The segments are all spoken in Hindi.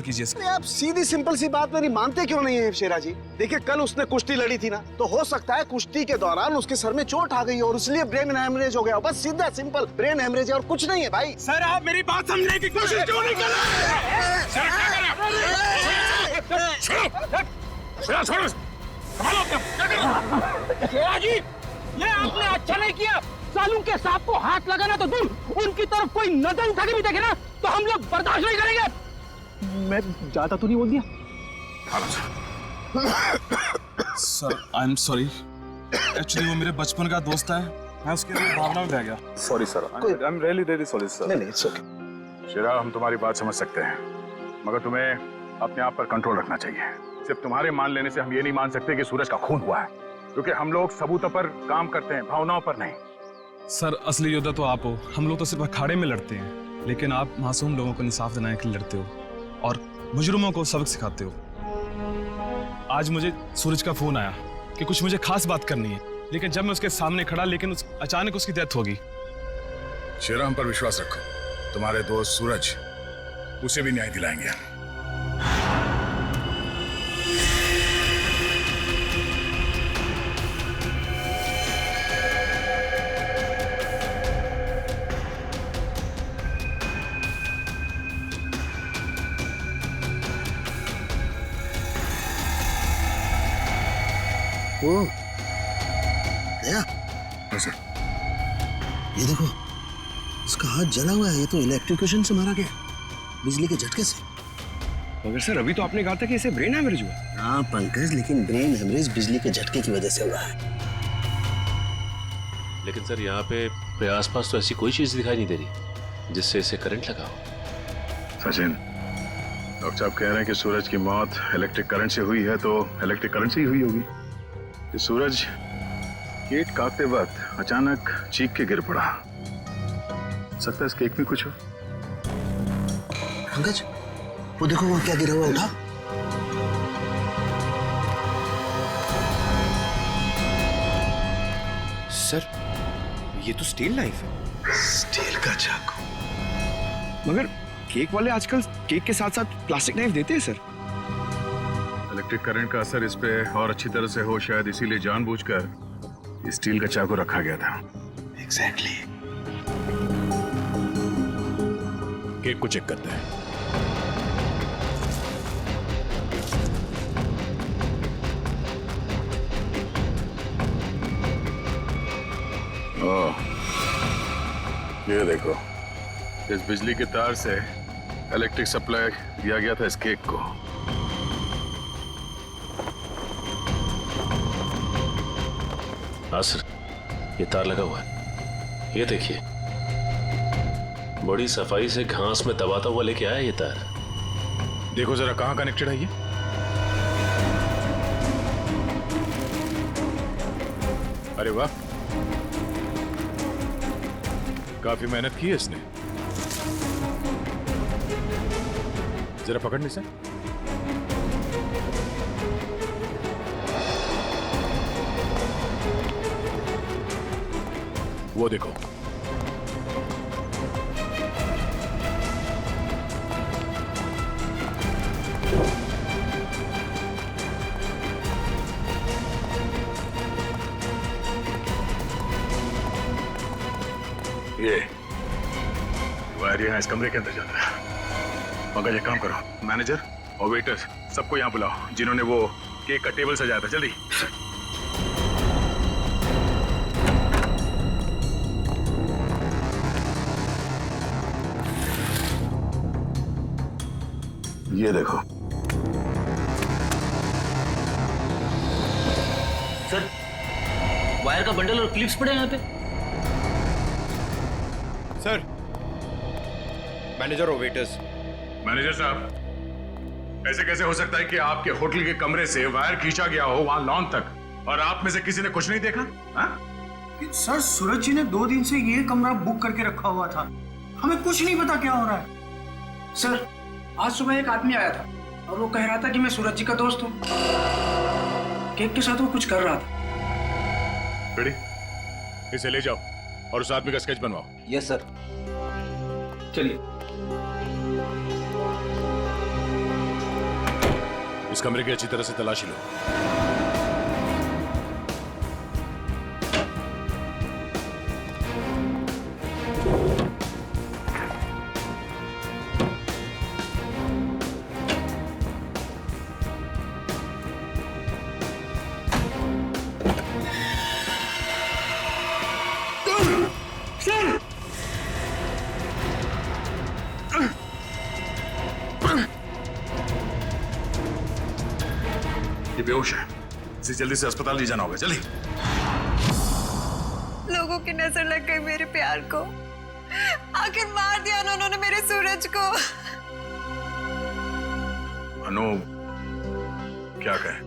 कीजिए। आप सीधी सिंपल सी बात मेरी मानते क्यों नहीं है शेरा जी? देखिए कल उसने कुश्ती लड़ी थी ना, तो हो सकता है कुश्ती के दौरान उसके सर में चोट आ गई और इसलिए ब्रेन हेमरेज हो गया। बस सीधा सिंपल ब्रेन हेमरेज है और कुछ नहीं है भाई। सर आप मेरी बात समझने की कोशिश क्यों नहीं कर रहे? शेरा जी, ये आपने अच्छा नहीं किया। सालू के सांप को हाथ लगाना तो दूर, उनकी तरफ कोई नजर उठा के भी देखे ना तो हम लोग बर्दाश्त नहीं करेंगे। मैं ज्यादा तो नहीं बोल दिया? Sir I am sorry, actually वो मेरे बचपन का दोस्त है, मैं उसके लिए भावना में बह गया। Sorry sir, I am really sorry sir. नहीं इट्स ओके। शेरा, हम तुम्हारी बात समझ सकते हैं, मगर तुम्हें अपने आप पर कंट्रोल रखना चाहिए। सिर्फ तुम्हारे मान लेने से हम ये नहीं मान सकते कि सूरज का खून हुआ है, क्योंकि हम लोग सबूतों पर काम करते हैं, भावनाओं पर नहीं। सर असली योद्धा तो आप हो, हम लोग तो सिर्फ अखाड़े में लड़ते हैं, लेकिन आप मासूम लोगों को इंसाफ दिलाने के लिए लड़ते हो और मुजरिमों को सबक सिखाते हो। आज मुझे सूरज का फोन आया कि कुछ मुझे खास बात करनी है, लेकिन जब मैं उसके सामने खड़ा, लेकिन अचानक उसकी डेथ होगी। शेरा, हम पर विश्वास रखो, तुम्हारे दोस्त सूरज, उसे भी न्याय दिलाएंगे। ओ दया, सर, ये देखो इसका हाथ जला हुआ है। ये तो इलेक्ट्रिक्यूशन से मारा गया, बिजली के झटके से। मगर सर अभी तो आपने कहा था कि इसे ब्रेन हैमरेज हुआ। हाँ पंकज, लेकिन ब्रेन हेमरेज बिजली के झटके की वजह से हुआ है। लेकिन सर यहाँ पे आसपास तो ऐसी कोई चीज दिखाई नहीं दे रही जिससे इसे करंट लगा हो। सचिन, डॉक्टर साहब कह रहे हैं कि सूरज की मौत इलेक्ट्रिक करंट से हुई है, तो इलेक्ट्रिक करंट से ही हुई होगी। कि सूरज केक काटते वक्त अचानक चीख के गिर पड़ा। सकता है इस केक में कुछ हो। पंकज, वो देखो वो क्या गिरा हुआ, उठा। सर ये तो स्टील नाइफ है। स्टील का चाकू। मगर केक वाले आजकल केक के साथ साथ प्लास्टिक नाइफ देते हैं सर। इलेक्ट्रिक करंट का असर इस पे और अच्छी तरह से हो, शायद इसीलिए जानबूझकर स्टील का चाकू रखा गया था। एग्जैक्टली। केक को चेक करते हैं। ओह, ये देखो, इस बिजली के तार से इलेक्ट्रिक सप्लाई दिया गया था इस केक को। हाँ सर, ये तार लगा हुआ है, ये देखिए, बड़ी सफाई से घास में दबाता हुआ लेके आया ये तार। देखो जरा कहाँ कनेक्टेड है ये। अरे वाह, काफी मेहनत की है इसने। जरा पकड़ने से। वो देखो, ये वायर यहाँ इस कमरे के अंदर जाता है। मगर ये काम करो, मैनेजर और वेटर सबको यहाँ बुलाओ जिन्होंने वो केक का टेबल सजाया था। जल्दी। ये देखो सर, वायर का बंडल और क्लिप्स पड़े हैं यहाँ पे। सर, मैनेजर और वेटर्स। मैनेजर साहब, ऐसे कैसे हो सकता है कि आपके होटल के कमरे से वायर खींचा गया हो वहां लॉन तक, और आप में से किसी ने कुछ नहीं देखा? सर, सूरज जी ने 2 दिन से ये कमरा बुक करके रखा हुआ था, हमें कुछ नहीं पता क्या हो रहा है। सर, आज सुबह एक आदमी आया था और वो कह रहा था कि मैं सूरज जी का दोस्त हूँ। केक के साथ वो कुछ कर रहा था। रेडी, इसे ले जाओ और उस आदमी का स्केच बनवाओ। Yes sir. चलिए। उस कमरे की अच्छी तरह से तलाशी लो। ये बेहोश है, इसे जल्दी से अस्पताल ले जाना होगा। जल्दी। लोगों की नजर लग गई मेरे प्यार को। आखिर मार दिया ना उन्होंने मेरे सूरज को। अनु, क्या कहें?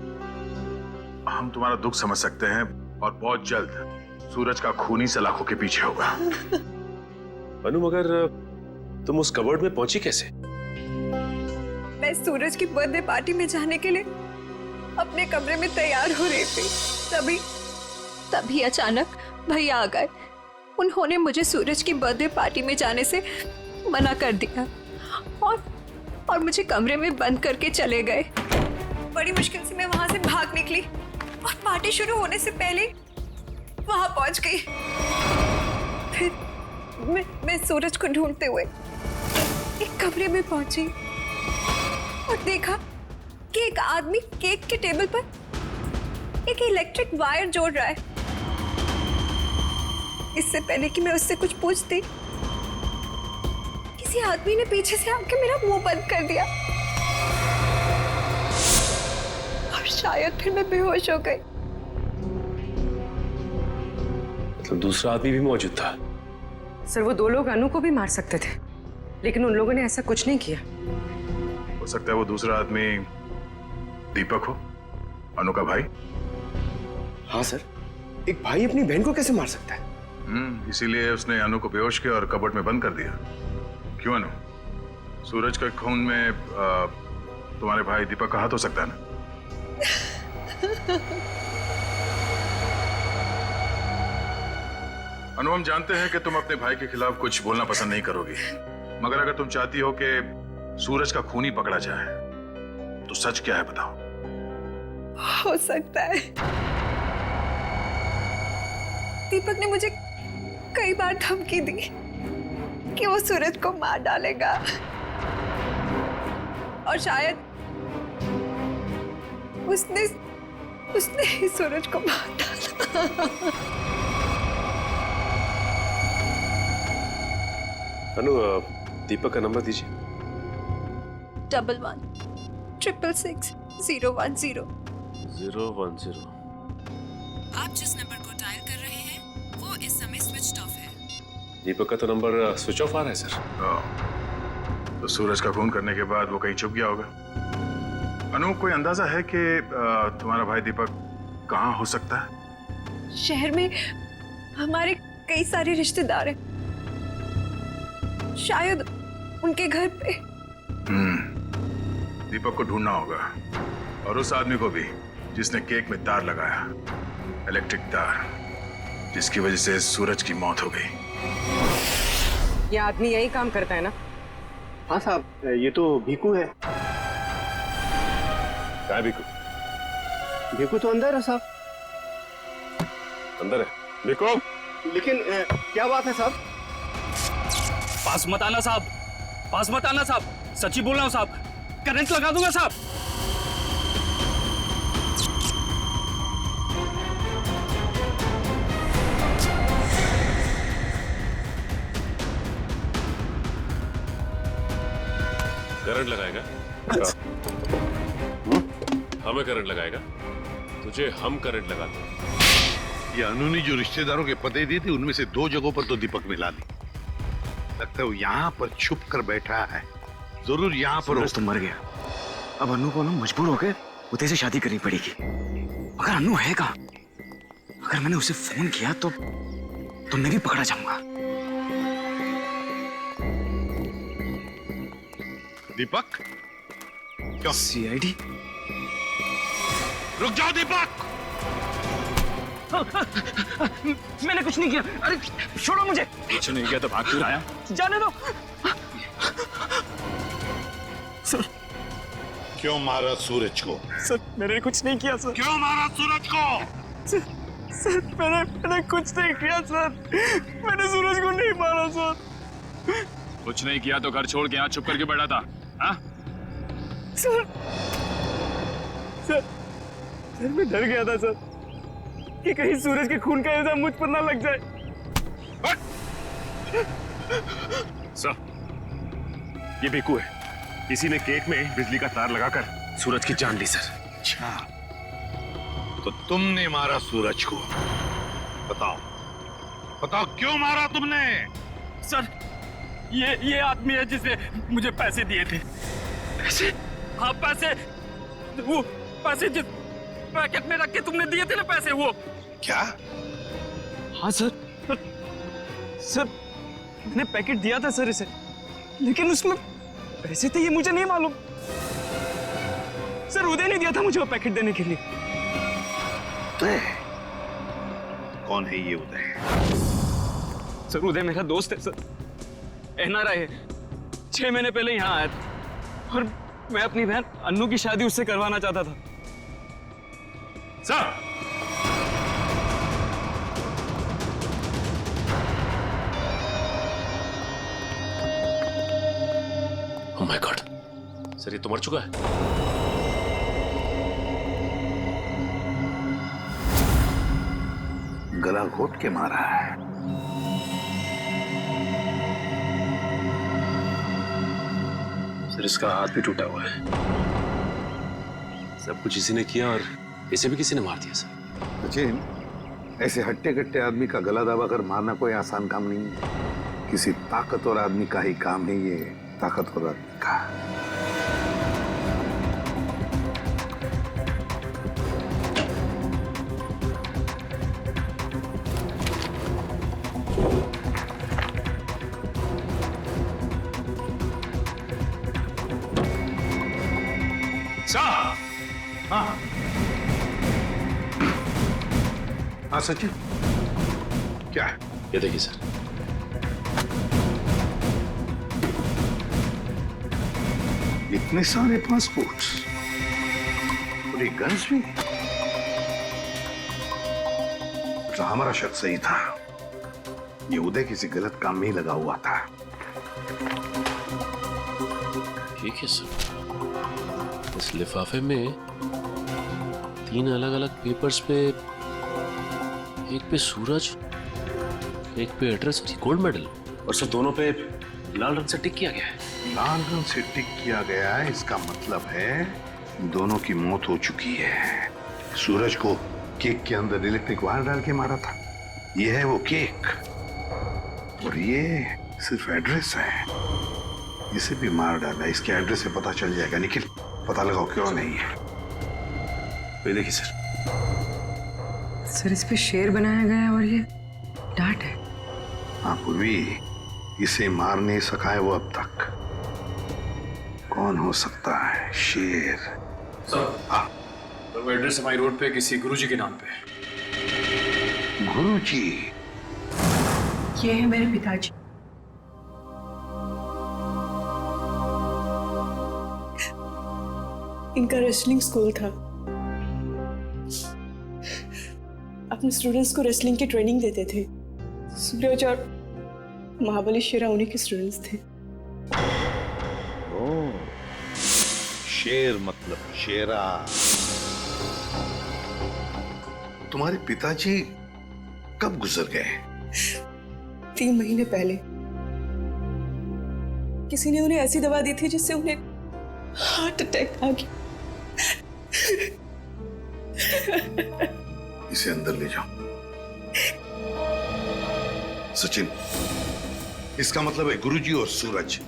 हम तुम्हारा दुख समझ सकते हैं और बहुत जल्द सूरज का खूनी सलाखों के पीछे होगा। अनु, मगर तुम उस कबर्ड में पहुंची कैसे? मैं सूरज की बर्थडे पार्टी में जाने के लिए अपने कमरे में तैयार हो रही थी। तभी अचानक भैया आ गए। उन्होंने मुझे सूरज की बर्थडे पार्टी में जाने से मना कर दिया और मुझे कमरे में बंद करके चले गए। बड़ी मुश्किल से मैं वहां से भाग निकली और पार्टी शुरू होने से पहले वहां पहुंच गई। फिर मैं सूरज को ढूंढते हुए एक कमरे में पहुंची और देखा कि एक आदमी केक के टेबल पर एक इलेक्ट्रिक वायर जोड़ रहा है। इससे पहले कि मैं उससे कुछ पूछती, किसी आदमी ने पीछे से आके मेरा मुंह बंद कर दिया और शायद फिर मैं बेहोश हो गई। मतलब दूसरा आदमी भी मौजूद था? सर, वो 2 लोग अनु को भी मार सकते थे, लेकिन उन लोगों ने ऐसा कुछ नहीं किया। हो सकता है वो दूसरा आदमी दीपक हो, अनु का भाई। हाँ सर, एक भाई अपनी बहन को कैसे मार सकता है? इसीलिए उसने अनु को बेहोश किया और कबर्ड में बंद कर दिया। क्यों अनु? सूरज के खून में तुम्हारे भाई दीपक का हाथ हो सकता है ना? अनु, हम जानते हैं कि तुम अपने भाई के खिलाफ कुछ बोलना पसंद नहीं करोगी, मगर अगर तुम चाहती हो कि सूरज का खूनी पकड़ा जाए तो सच क्या है बताओ। हो सकता है दीपक ने मुझे कई बार धमकी दी कि वो सूरज को मार डालेगा और शायद उसने ही सूरज को मार डाला। अनु, दीपक का नंबर दीजिए। 11 666 010 010। आप जिस नंबर को डायल कर रहे हैं वो इस समय स्विच ऑफ है। दीपक का तो नंबर स्विच ऑफ आ रहा है सर। तो सूरज का खून करने के बाद वो कहीं छुप गया होगा। अनु, कोई अंदाजा है कि तुम्हारा भाई दीपक कहाँ हो सकता है? शहर में हमारे कई सारे रिश्तेदार हैं, शायद उनके घर पे। दीपक को ढूंढना होगा और उस आदमी को भी जिसने केक में तार लगाया, इलेक्ट्रिक तार, जिसकी वजह से सूरज की मौत हो गई। ये आदमी यही काम करता है ना? हाँ साहब, ये तो भीकू है। क्या है भीकू? भीकू तो अंदर है साहब। अंदर है भीकू? लेकिन क्या बात है साहब? पास मत आना साहब, पास मत आना साहब, सच्ची बोल रहा हूं साहब, करंट लगा दूंगा साहब। करंट लगाएगा? हमें करंट लगाएगा? तुझे हम करंट लगाते हैं। ये अनु ने जो रिश्तेदारों के पते दिए थे उनमें से 2 जगहों पर तो दीपक मिला दी। लगता है वो यहाँ पर छुप कर बैठा है। जरूर यहाँ पर सूरज तो मर गया। अब अनु को ना मजबूर होकर उदय से शादी करनी पड़ेगी। अगर अनु है कहाँ? अगर मैंने उसे फोन किया तो मैं भी पकड़ा जाऊंगा। दीपक? क्या? सीआईडी? रुक जाओ दीपक! मैंने कुछ नहीं किया। अरे छोड़ो मुझे। कुछ नहीं किया तो भाग क्यों आया? जाने दो। क्यों मारा सूरज को? सर मैंने कुछ नहीं किया सर। क्यों मारा सूरज को? सर मैंने कुछ नहीं किया सर। मैंने सूरज को नहीं मारा सर। कुछ नहीं किया तो घर छोड़ के यहाँ चुप करके बैठा था? हाँ? सर मैं डर गया था सर कि कहीं सूरज के खून का इल्जाम मुझ पर ना लग जाए। सर ये बेकू है, किसी ने केक में बिजली का तार लगाकर सूरज की जान ली सर। अच्छा, तो तुमने मारा सूरज को? बताओ क्यों मारा तुमने? सर ये आदमी है जिसे मुझे पैसे दिए थे। पैसे? हाँ पैसे, वो पैसे जिस पैकेट में रख के तुमने दिए थे ना पैसे, वो। क्या? हाँ सर मैंने पैकेट दिया था सर इसे, लेकिन उसमें पैसे थे ये मुझे नहीं मालूम। सर उदय ने दिया था मुझे वो पैकेट देने के लिए। उदय? कौन है ये उदय? सर उदय मेरा दोस्त है सर, एनआरआई है। 6 महीने पहले यहाँ आया था और मैं अपनी बहन अन्नू की शादी उससे करवाना चाहता था। Sir oh my God, sir ये तो मर चुका है। गला घोट के मारा है। सर इसका हाथ भी टूटा हुआ है। सब कुछ इसी ने किया और इसे भी किसी ने मार दिया सर। सचिन, ऐसे हट्टे कट्टे आदमी का गला दबाकर मारना कोई आसान काम नहीं है। किसी ताकतवर आदमी का ही काम है ये, ताकतवर आदमी का। हाँ सचिन, क्या है? ये देखिए सर। इतने सारे पासपोर्ट्स और ये गन्स भी। तो हमारा शक सही था, ये उदय किसी गलत काम में ही लगा हुआ था। ठीक है सर, इस लिफाफे में 3 अलग अलग पेपर्स पे, एक पे सूरज, एक पे एड्रेस और गोल्ड मेडल, और सर दोनों पे लाल रंग से टिक किया गया है। लाल रंग से टिक किया गया है, इसका मतलब है दोनों की मौत हो चुकी है। सूरज को केक के अंदर इलेक्ट्रिक वायर डाल के मारा था, ये है वो केक, और ये सिर्फ एड्रेस है, इसे भी मार डाला। इसके एड्रेस से पता चल जाएगा। निखिल, पता लगाओ क्यों नहीं है। ये देखिए सर। सर इस पे शेर बनाया गया है और ये डांट है। हाँ पूर्वी, इसे मार नहीं सका है वो अब तक। कौन हो सकता है? शेर। सर हाँ, तो वो एड्रेस हमारी रोड पे किसी गुरुजी के नाम पे। गुरुजी? ये है मेरे पिताजी। इनका रेसलिंग स्कूल था, अपने स्टूडेंट्स को रेसलिंग की ट्रेनिंग देते थे। सूरज और महाबली शेरा उन्हीं के स्टूडेंट्स थे। ओह, शेर मतलब शेरा। तुम्हारे पिताजी कब गुजर गए? 3 महीने पहले। किसी ने उन्हें ऐसी दवा दी थी जिससे उन्हें हार्ट अटैक आ गया। इसे अंदर ले जाओ। सचिन, इसका मतलब है गुरुजी और सूरज,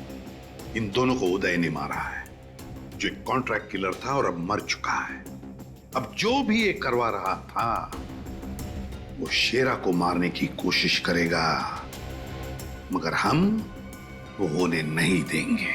इन दोनों को उदय ने मारा है, जो एक कॉन्ट्रैक्ट किलर था और अब मर चुका है। अब जो भी ये करवा रहा था वो शेरा को मारने की कोशिश करेगा, मगर हम वो होने नहीं देंगे।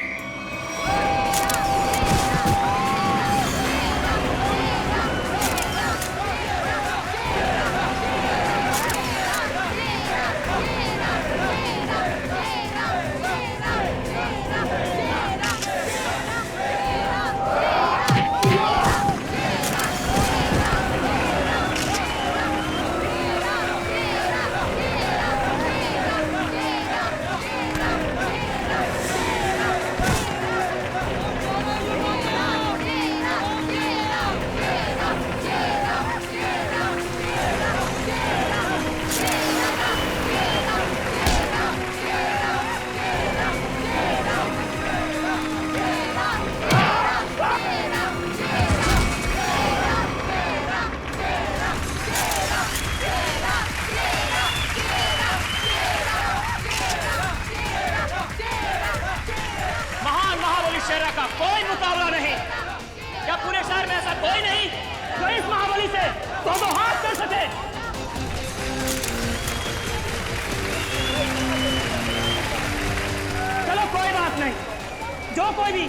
जो कोई भी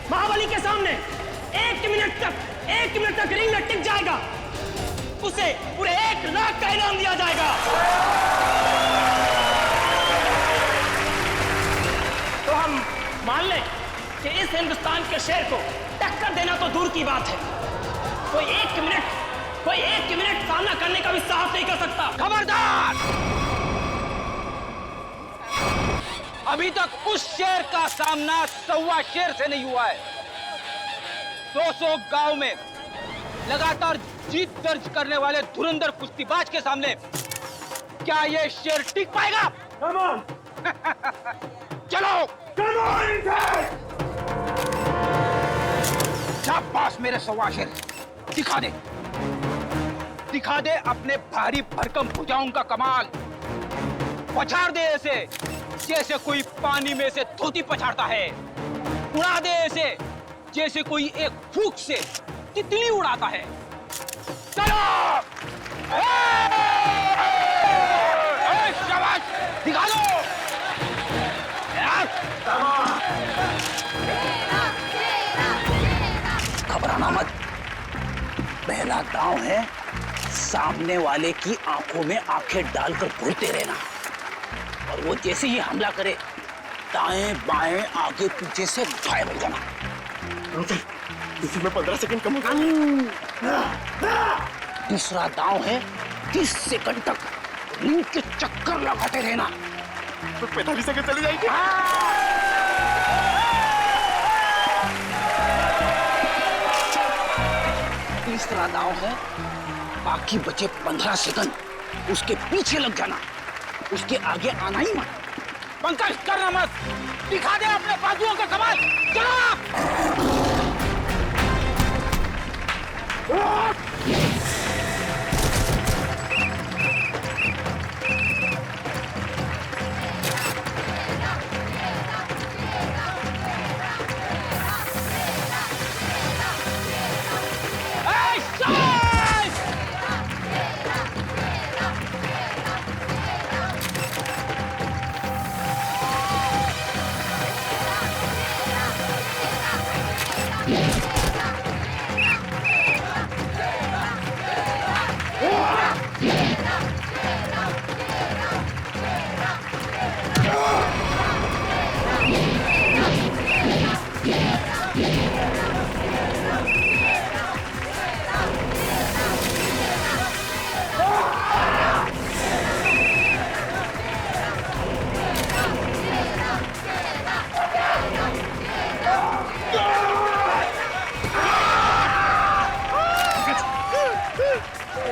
महाबली के सामने 1 मिनट तक रिंग में टिक जाएगा उसे पूरे 1 लाख का इनाम दिया जाएगा। तो हम मान लें कि इस हिंदुस्तान के शेर को टक्कर देना तो दूर की बात है, कोई एक मिनट सामना करने का भी साहस नहीं कर सकता। खबरदार! अभी तक उस शेर का सामना 1.25 शेर से नहीं हुआ है। 200 गांव में लगातार जीत दर्ज करने वाले धुरंधर कुश्तीबाज के सामने क्या ये शेर टिक पाएगा? Come on! चलो! Come on, शाबाश मेरे 1.25 शेर, दिखा दे अपने भारी भरकम भुजाओं का कमाल। पछाड़ दे ऐसे जैसे कोई पानी में से धोती पछाड़ता है, उड़ा दे ऐसे जैसे कोई एक फूंक से तितली उड़ाता है। चलो! शाबाश! दिखा दो! घबराना मत, पहला दांव है सामने वाले की आंखों में आंखें डालकर घूरते रहना, और वो जैसे ही हमला करे दाएं बाएं आगे पीछे से गायब हो जाना। इसी में 15 सेकंड कम हो गए। दूसरा दांव है 30 सेकंड तक रिंग के चक्कर लगाते रहना। तो 45 सेकंड चली जाएगी। तीसरा दांव है बाकी बचे 15 सेकंड उसके पीछे लग जाना, उसके आगे आना ही मत। पंकज करना मत, दिखा दे अपने बाजुओं का कमाल। चलो!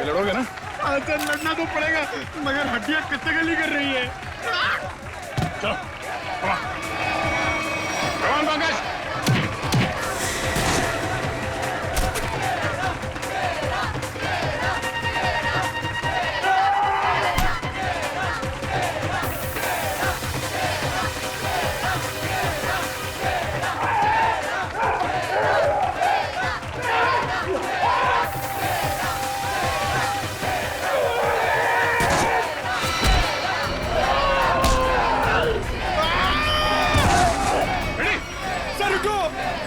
लड़ोगे ना? अच्छा लड़ना तो पड़ेगा, मगर हड्डियां कितने गली कर रही है। चलो, कम ऑन पंकज।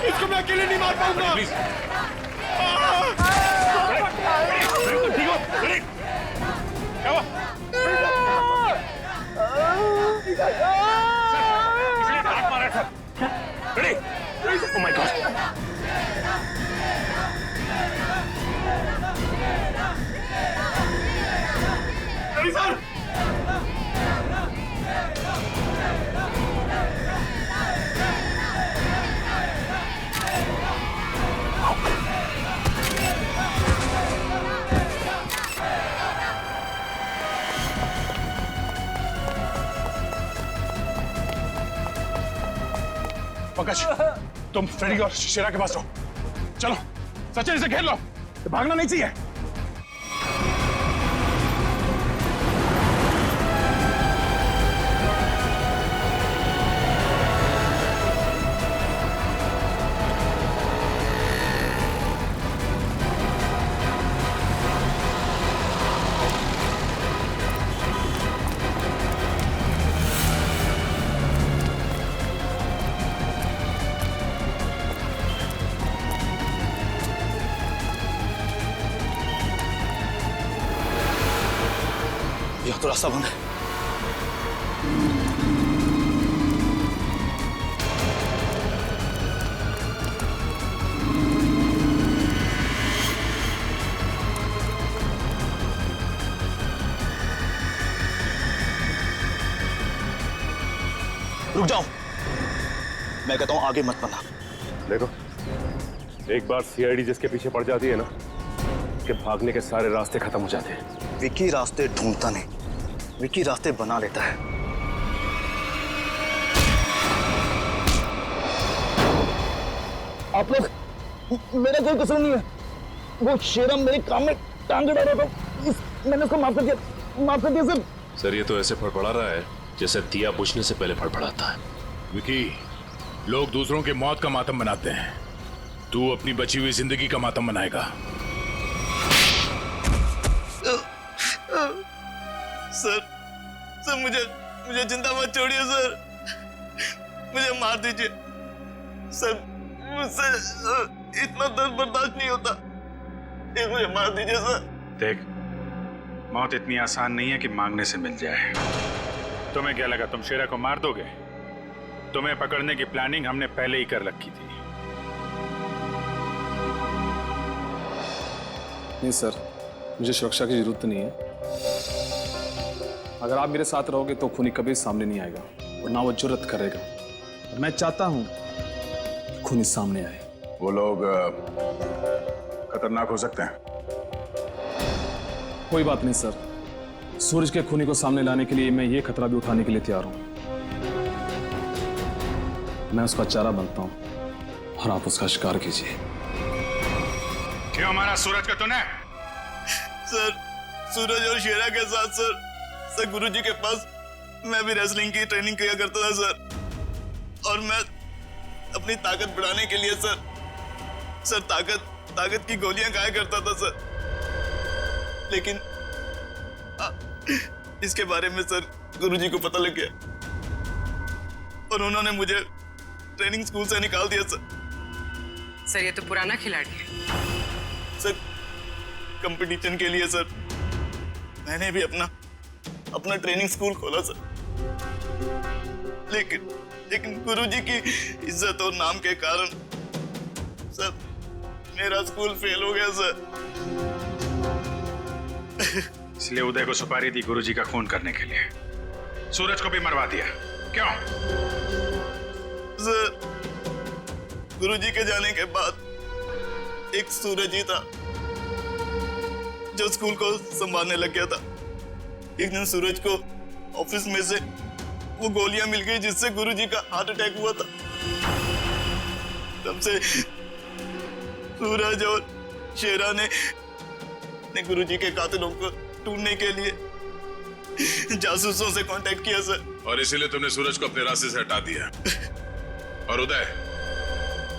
इसको मैं अकेले नहीं मार पाऊंगा। प्लीज। ठीक हो? रेडी? क्या हुआ? इसलिए डांट मारा था। Ready? Oh my God. Ready sir? Pankaj, तुम फ्रेडी और शेरा के पास रहो। चलो, सचिन इसे घेर लो, भागना नहीं चाहिए। यहाँ तो रास्ता बंद है। रुक जाओ, मैं कहता हूं आगे मत बढ़ना। देखो, एक बार सीआईडी जिसके पीछे पड़ जाती है ना, उसके भागने के सारे रास्ते खत्म हो जाते हैं। विकी रास्ते ढूंढता नहीं, विकी रास्ते बना लेता है। आप लोग, मेरा कोई कसूर नहीं है। वो शेरा मेरे काम में टांग डाला था, मैंने उसको माफ कर दिया सर। सर ये तो ऐसे फड़फड़ा रहा है जैसे दिया बुझने से पहले फड़फड़ाता है। विकी, लोग दूसरों के मौत का मातम मनाते हैं, तू अपनी बची हुई जिंदगी का मातम मनाएगा। सर मुझे जिंदा मत छोड़िए सर, मुझे मार दीजिए सर, मुझसे इतना दर्द बर्दाश्त नहीं होता, मुझे मार दीजिए सर। देख, मौत इतनी आसान नहीं है कि मांगने से मिल जाए। तुम्हें क्या लगा तुम शेरा को मार दोगे? तुम्हें पकड़ने की प्लानिंग हमने पहले ही कर रखी थी। नहीं सर, मुझे सुरक्षा की जरूरत नहीं है। अगर आप मेरे साथ रहोगे तो खूनी कभी सामने नहीं आएगा और ना वो जुर्रत करेगा। और मैं चाहता हूं कि खूनी सामने आए। वो लोग खतरनाक हो सकते हैं। कोई बात नहीं सर, सूरज के खूनी को सामने लाने के लिए मैं ये खतरा भी उठाने के लिए तैयार हूं। मैं उसका चारा बनता हूं और आप उसका शिकार कीजिए। क्यों हमारा सूरज का तूने? सर, सूरज और शेरा के साथ सर गुरुजी के पास मैं भी रेसलिंग की ट्रेनिंग किया करता था सर, और मैं अपनी ताकत बढ़ाने के लिए सर ताकत की गोलियां खाया करता था सर। लेकिन इसके बारे में सर गुरुजी को पता लग गया और उन्होंने मुझे ट्रेनिंग स्कूल से निकाल दिया सर। ये तो पुराना खिलाड़ी है सर। कंपटीशन के लिए सर मैंने भी अपना ट्रेनिंग स्कूल खोला सर, लेकिन गुरुजी की इज्जत और नाम के कारण सर मेरा स्कूल फेल हो गया सर। इसलिए उदय को सुपारी दी गुरुजी का खून करने के लिए, सूरज को भी मरवा दिया। क्यों? सर, गुरुजी के जाने के बाद एक सूरज ही था जो स्कूल को संभालने लग गया था। एक दिन सूरज को ऑफिस में से वो गोलियां मिल गई जिससे गुरुजी का हार्ट अटैक हुआ था। तब से सूरज और शेरा ने गुरुजी के कातिलों को ढूंढने के लिए जासूसों से कांटेक्ट किया सर। और इसीलिए तुमने सूरज को अपने रास्ते से हटा दिया और उदय,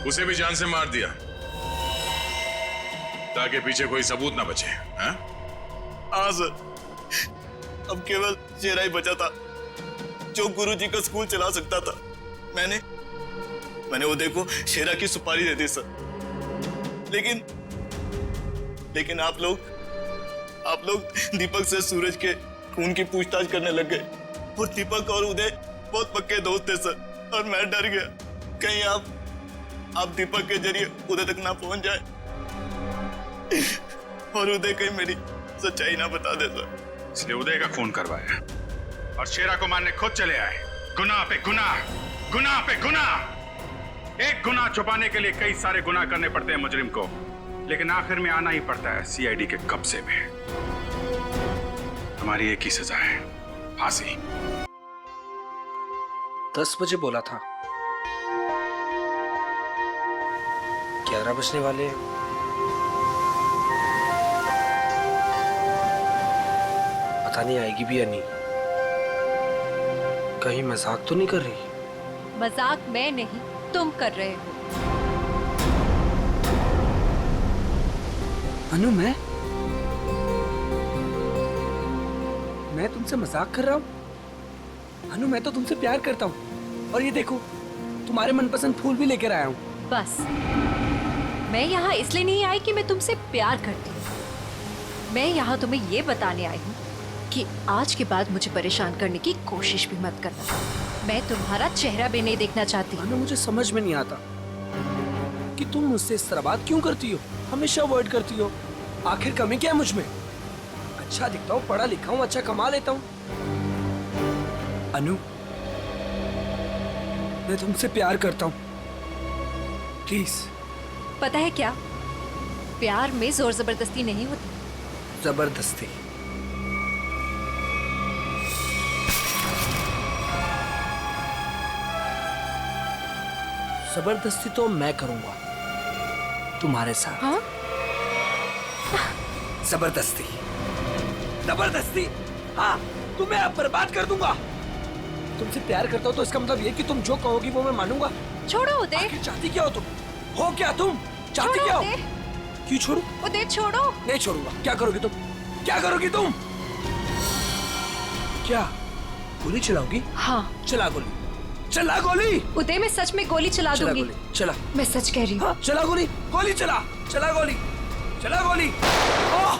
उसे भी जान से मार दिया ताकि पीछे कोई सबूत ना बचे। हाँ सर, अब केवल शेरा ही बचा था जो गुरुजी का स्कूल चला सकता था। मैंने उदय को शेरा की सुपारी दे दी सर, लेकिन आप लोग दीपक से सूरज के खून की पूछताछ करने लग गए और दीपक और उदय बहुत पक्के दोस्त थे सर, और मैं डर गया कहीं आप दीपक के जरिए उदय तक ना पहुंच जाए और उदय कहीं मेरी सच्चाई ना बता दे सर। इसलिए उदय का खून करवाया और शेरा को मारने खुद चले आए। गुनाह पे गुनाह, गुनाह पे गुनाह। एक गुनाह छुपाने के लिए कई सारे गुनाह करने पड़ते हैं मुजरिम को, लेकिन आखिर में आना ही पड़ता है सीआईडी के कब्जे में। हमारी एक ही सजा है, फांसी। 10 बजे बोला था, 11 बजने वाले हैं। पता नहीं आएगी भी या नहीं। कहीं मजाक तो नहीं कर रही? मजाक मैं नहीं, तुम कर रहे हो। अनु, मैं तुमसे मजाक कर रहा हूँ? अनु, मैं तो तुमसे प्यार करता हूँ, और ये देखो तुम्हारे मनपसंद फूल भी लेकर आया हूँ। बस, मैं यहाँ इसलिए नहीं आई कि मैं तुमसे प्यार करती हूँ। मैं यहाँ तुम्हें ये बताने आई हूँ कि आज के बाद मुझे परेशान करने की कोशिश भी मत करना। मैं तुम्हारा चेहरा भी नहीं देखना चाहती। अनु, मुझे समझ में नहीं आता कि तुम मुझसे इस तरह बात क्यों करती हो, हमेशा अवॉइड करती हो। आखिर कमी क्या है मुझ में? अच्छा दिखता हूँ, पढ़ा लिखा हूँ, अच्छा कमा लेता हूँ। अनु, मैं तुमसे प्यार करता हूँ, प्लीज। पता है क्या, प्यार में जोर जबरदस्ती नहीं होती। जबरदस्ती? जबरदस्ती तो मैं करूंगा तुम्हारे साथ। हाँ? जबरदस्ती, जबरदस्ती, हाँ, तुम्हें अब बर्बाद कर दूंगा। तुमसे प्यार करता हूँ तो इसका मतलब ये कि तुम जो कहोगी वो मैं मानूंगा। छोड़ो उदय। आखिर चाहती क्या हो तुम? हो क्या तुम? चाहती क्या हो? क्यों छोड़ू? उदय छोड़ो। नहीं छोड़ूंगा। क्या करोगी तुम? क्या करोगी तुम? क्या गोली चलाओगी? हाँ। चला गोली, चला गोली। उदय, मैं सच में गोली चला दूंगी। चला, मैं सच कह रही हूँ। हाँ, चला गोली, गोली चला, चला गोली, चला गोली। ओह!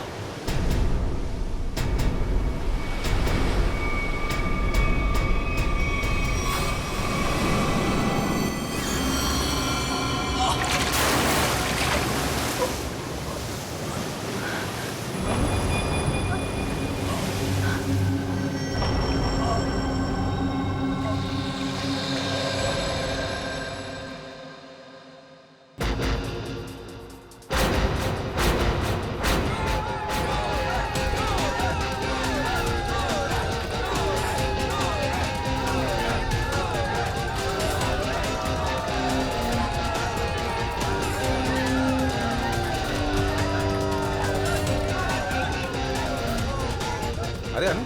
अरे अनु,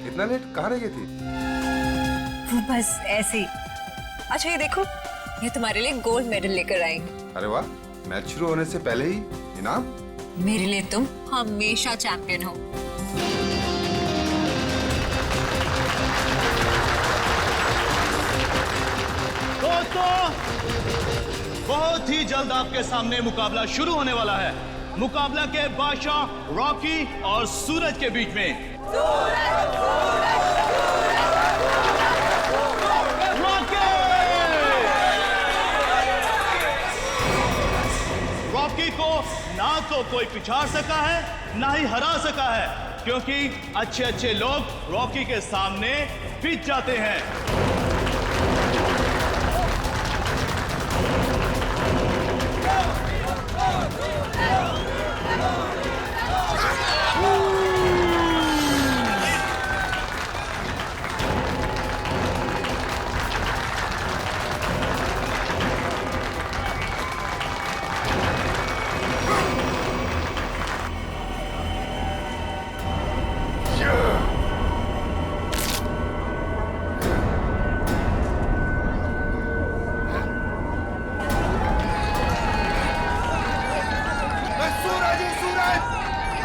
इतना लेट कहाँ रह गई थी? वो बस ऐसे ही। अच्छा ये देखो, ये तुम्हारे लिए गोल्ड मेडल लेकर आई। अरे वाह, मैच शुरू होने से पहले ही इनाम? मेरे लिए तुम हमेशा चैंपियन हो। दोस्तों, बहुत ही जल्द आपके सामने मुकाबला शुरू होने वाला है। मुकाबला के बादशाह रॉकी और सूरज के बीच में। रॉकी को ना तो कोई पिछाड़ सका है, ना ही हरा सका है, क्योंकि अच्छे अच्छे लोग रॉकी के सामने पिछ जाते हैं।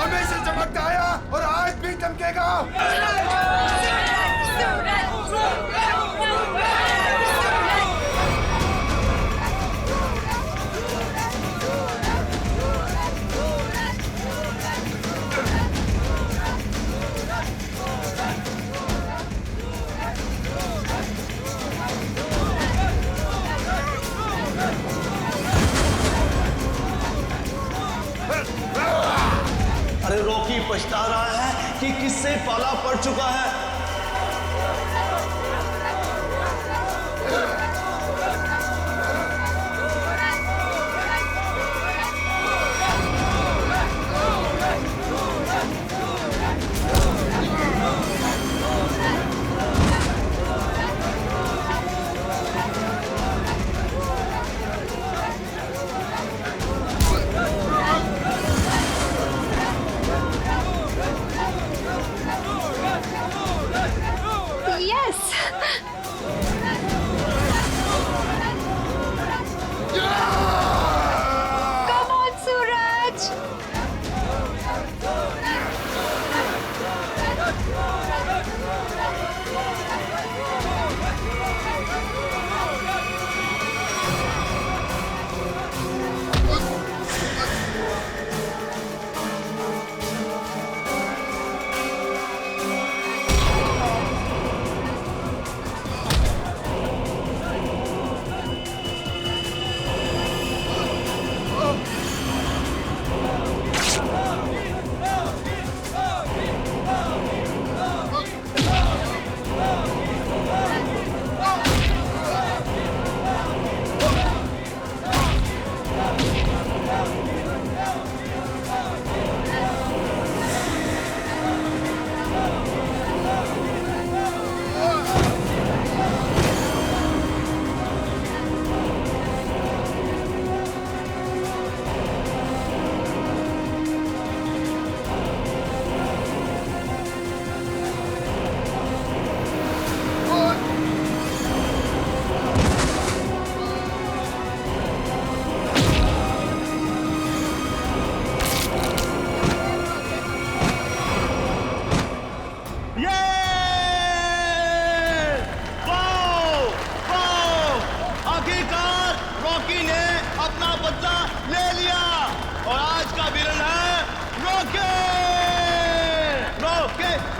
हमेशा चमकता आया और आज भी चमकेगा। अरे रॉकी पछता रहा है कि किससे पाला पड़ चुका है।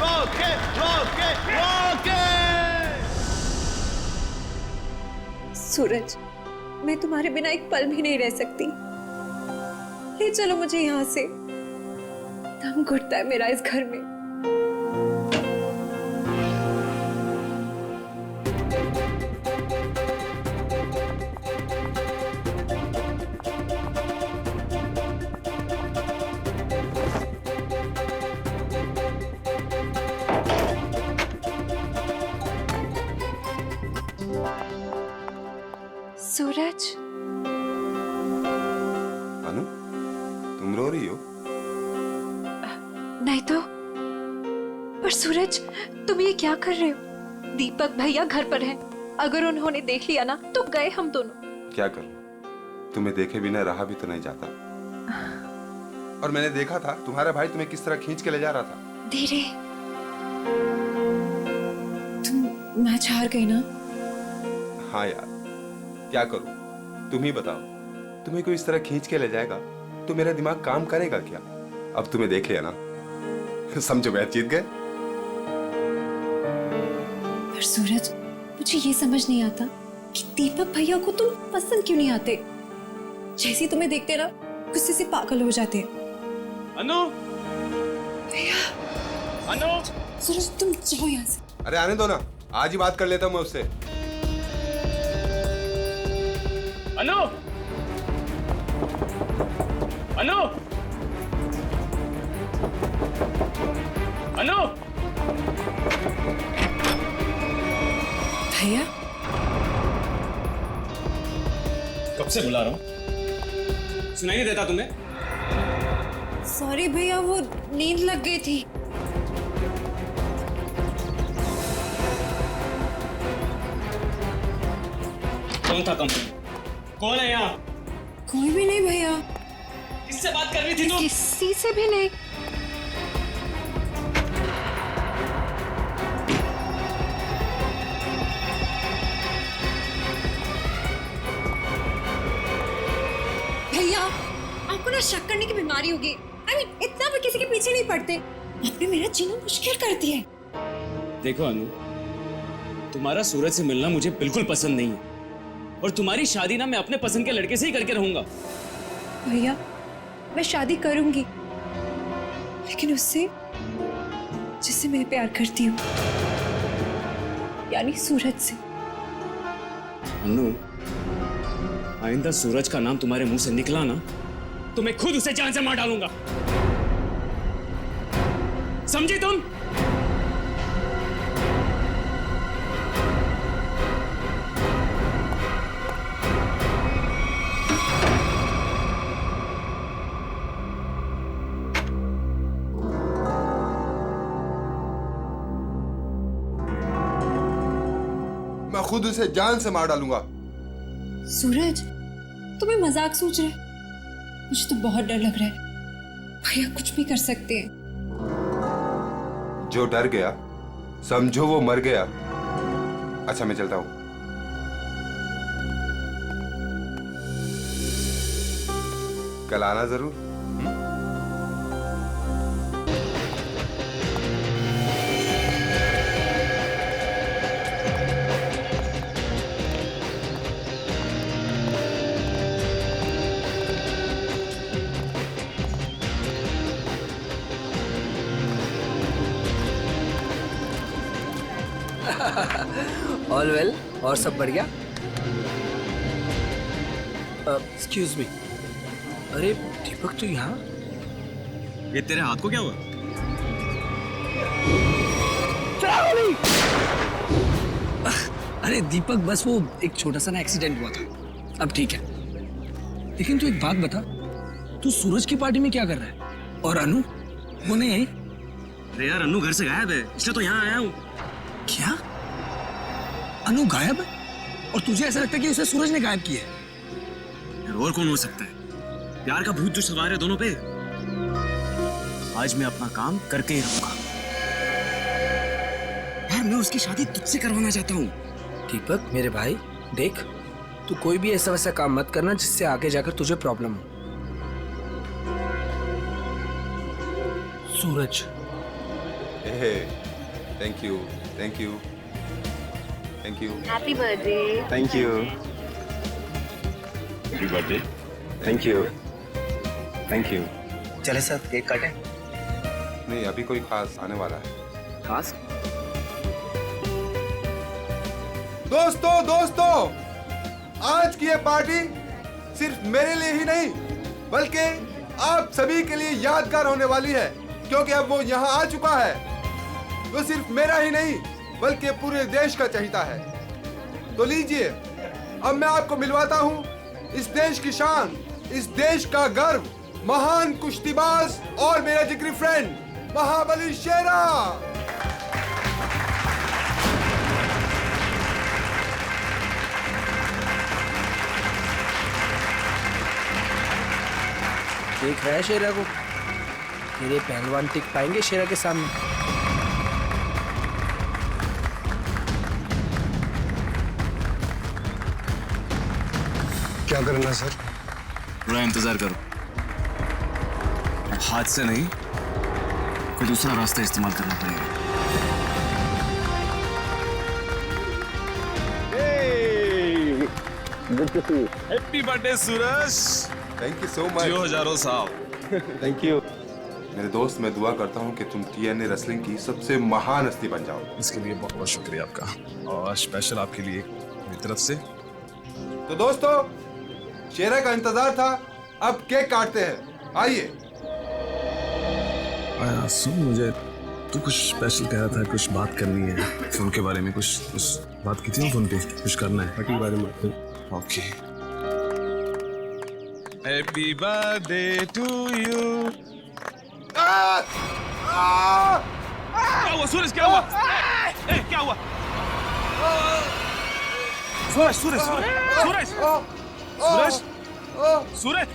Rocket rocket rocket. सूरज, मैं तुम्हारे बिना एक पल भी नहीं रह सकती। ले चलो मुझे यहाँ से, दम घुटता है मेरा इस घर में। सूरज, अनु, तुम रो रही हो? नहीं तो। पर सूरज, तुम ये क्या कर रहे हो? दीपक भैया घर पर हैं। अगर उन्होंने देख लिया ना तो गए हम दोनों। क्या करूं? तुम्हें देखे बिना रहा भी तो नहीं जाता। और मैंने देखा था तुम्हारा भाई तुम्हें किस तरह खींच के ले जा रहा था। धीरे। तुम मैच हार गई ना? हाँ यार, क्या करूं? तुम ही बताओ, तुम्हें कोई इस तरह खींच के ले जाएगा तो मेरा दिमाग काम करेगा क्या? अब तुम्हें देख लिया ना, समझो मैच जीत गए। पर सूरज, मुझे ये समझ नहीं आता कि दीपक भैया को तुम पसंद क्यों नहीं आते? जैसे तुम्हें देखते ना गुस्से से पागल हो जाते। अनु, भैया, अनु, सूरज तुम जाओ यहाँ से। अरे आने दो ना, आज ही बात कर लेता हूं मैं उससे। अनु, अनु, अनु, भैया, कब से बुला रहा हूं, सुनाई नहीं देता तुम्हें? सॉरी भैया, वो नींद लग गई थी। कौन था कंपनी? कौन है यहाँ? कोई भी नहीं भैया। किससे बात कर रही थी तुम? किसी से भी नहीं। भैया, आपको ना शक करने की बीमारी होगी। इतना भी किसी के पीछे नहीं पड़ते। आपने मेरा जीना मुश्किल कर दिया है। देखो अनु, तुम्हारा सूरज से मिलना मुझे बिल्कुल पसंद नहीं है, और तुम्हारी शादी ना मैं अपने पसंद के लड़के से ही करके रहूंगा। भैया, मैं शादी करूंगी, लेकिन उससे जिससे मैं प्यार करती हूँ, यानी सूरज से। अनु, आइंदा सूरज का नाम तुम्हारे मुंह से निकला ना तो मैं खुद उसे जान से मार डालूंगा। समझी तुम? मैं खुद उसे जान से मार डालूंगा। सूरज, तुम्हें मजाक सोच रहे? मुझे तो बहुत डर लग रहा है। भैया कुछ भी कर सकते हैं। जो डर गया समझो वो मर गया। अच्छा मैं चलता हूं। कल आना जरूर। ऑल वेल, और सब बढ़िया? एक्सक्यूज मी, अरे दीपक तो यहाँ? ये तेरे हाथ को क्या हुआ? अरे दीपक, बस वो एक छोटा सा ना एक्सीडेंट हुआ था, अब ठीक है। लेकिन तू एक बात बता, तू सूरज की पार्टी में क्या कर रहा है? और अनु वो नहीं आई? अरे यार, अनु घर से गायब है, इसलिए तो यहाँ आया हूँ। क्या? अनु गायब है? और तुझे ऐसा लगता है कि उसे सूरज ने गायब किया है? यार और कौन हो सकता है? प्यार का भूत जो सवार है दोनों पे। आज मैं अपना काम करके ही रहूंगा। यार मैं उसकी शादी तुझसे करवाना चाहता हूँ। दीपक मेरे भाई, देख तू कोई भी ऐसा वैसा काम मत करना जिससे आगे जाकर तुझे प्रॉब्लम हो। Suraj, thank you thank you thank you. Happy birthday. Thank you happy birthday. Thank you thank you. चले सर केक काटे। नहीं, अभी कोई खास आने वाला है। खास? दोस्तों आज की ये पार्टी सिर्फ मेरे लिए ही नहीं बल्कि आप सभी के लिए यादगार होने वाली है, क्योंकि अब वो यहाँ आ चुका है। वो सिर्फ मेरा ही नहीं बल्कि पूरे देश का चहेता है। तो लीजिए, अब मैं आपको मिलवाता हूँ इस देश की शान, इस देश का गर्व, महान कुश्तीबाज और मेरा जिगरी फ्रेंड महाबली शेरा। देख रहा है शेरा को? तेरे पहलवान टिक पाएंगे शेरा के सामने? क्या करना सर? थोड़ा इंतजार करो, हाथ से नहीं कोई दूसरा रास्ता इस्तेमाल करना पड़ेगा। Happy birthday Suraj. Thank you so much. जियो हजारों साल। थैंक यू मेरे दोस्त। मैं दुआ करता हूँ कि तुम TNA रेसलिंग की सबसे महान हस्ती बन जाओ। इसके लिए बहुत बहुत शुक्रिया आपका, और स्पेशल आपके लिए मेरी तरफ से। तो दोस्तों, शेरा का इंतजार था, अब केक काटते हैं। आइए। सुन, मुझे तू कुछ स्पेशल कह रहा था, कुछ बात करनी है फोन के बारे में। कुछ बात की थी ना फोन पे, कुछ करना है के बारे में। Okay. Happy birthday to you. क्या हुआ सूरज? क्या हुआ? क्या हुआ? सूरज सूरज सूरज सूरज सूरज,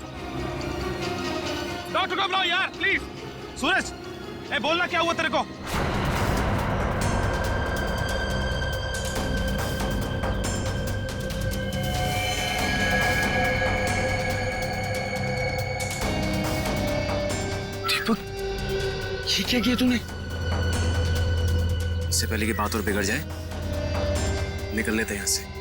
डॉक्टर को बुलाओ यार प्लीज। सूरज, बोलना क्या हुआ तेरे को? दीपक, ये क्या किया तूने? इससे पहले कि बात और बिगड़ जाए, निकल लेते हैं यहाँ से।